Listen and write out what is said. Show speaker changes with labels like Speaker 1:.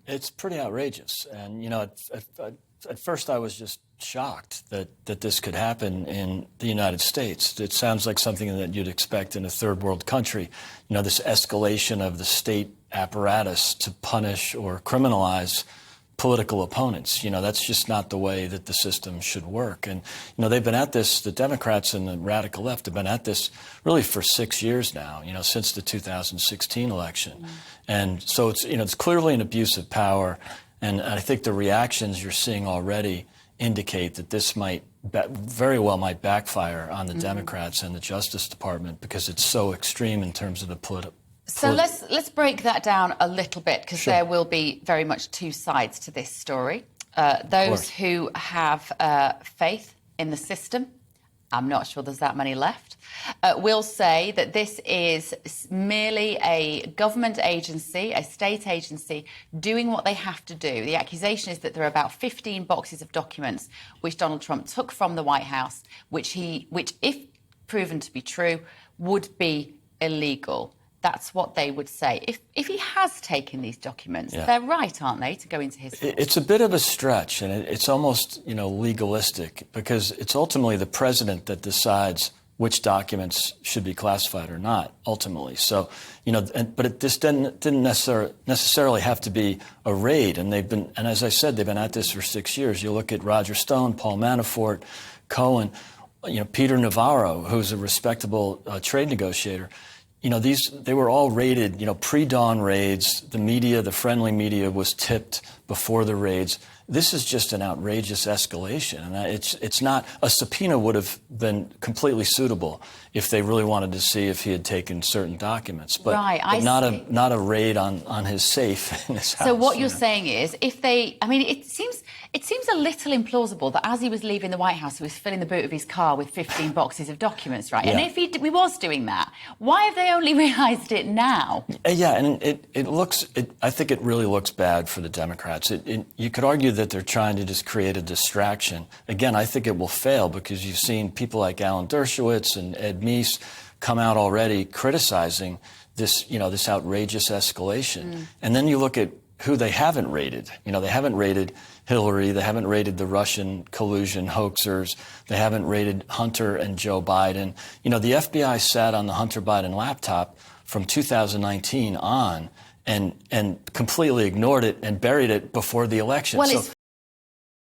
Speaker 1: It's pretty outrageous. And, at first I was just shocked that this could happen in the United States. It sounds like something that you'd expect in a third world country. This escalation of the state apparatus to punish or criminalize political opponents. That's just not the way that the system should work. And, they've been at this, the Democrats and the radical left have been at this really for 6 years now, since the 2016 election. And so it's clearly an abuse of power. And I think the reactions you're seeing already indicate that this very well might backfire on the Democrats and the Justice Department because it's so extreme in terms of the political.
Speaker 2: So let's break that down a little bit, because there will be very much two sides to this story. Those who have faith in the system, I'm not sure there's that many left, will say that this is merely a government agency, a state agency, doing what they have to do. The accusation is that there are about 15 boxes of documents which Donald Trump took from the White House, which, if proven to be true, would be illegal. That's what they would say. If he has taken these documents, they're right, aren't they, to go into his house?
Speaker 1: It's a bit of a stretch, and it's almost, legalistic, because it's ultimately the president that decides which documents should be classified or not, ultimately. So, but this didn't necessarily have to be a raid, and as I said, they've been at this for 6 years. You look at Roger Stone, Paul Manafort, Cohen, Peter Navarro, who's a respectable trade negotiator. They were all raided, pre-dawn raids. The media, the friendly media, was tipped before the raids. This is just an outrageous escalation, and it's not. A subpoena would have been completely suitable if they really wanted to see if he had taken certain documents, but not a raid on his safe in his house.
Speaker 2: So what you're saying is, it seems a little implausible that as he was leaving the White House, he was filling the boot of his car with 15 boxes of documents, right? Yeah. And if he was doing that, why have they only realised it now?
Speaker 1: Yeah, and I think it really looks bad for the Democrats. You could argue that they're trying to just create a distraction. Again, I think it will fail because you've seen people like Alan Dershowitz and Ed Meese come out already criticizing this, this outrageous escalation. And then you look at who they haven't raided. They haven't raided Hillary. They haven't raided the Russian collusion hoaxers. They haven't raided Hunter and Joe Biden. The FBI sat on the Hunter Biden laptop from 2019 on and completely ignored it and buried it before the election.
Speaker 2: Well,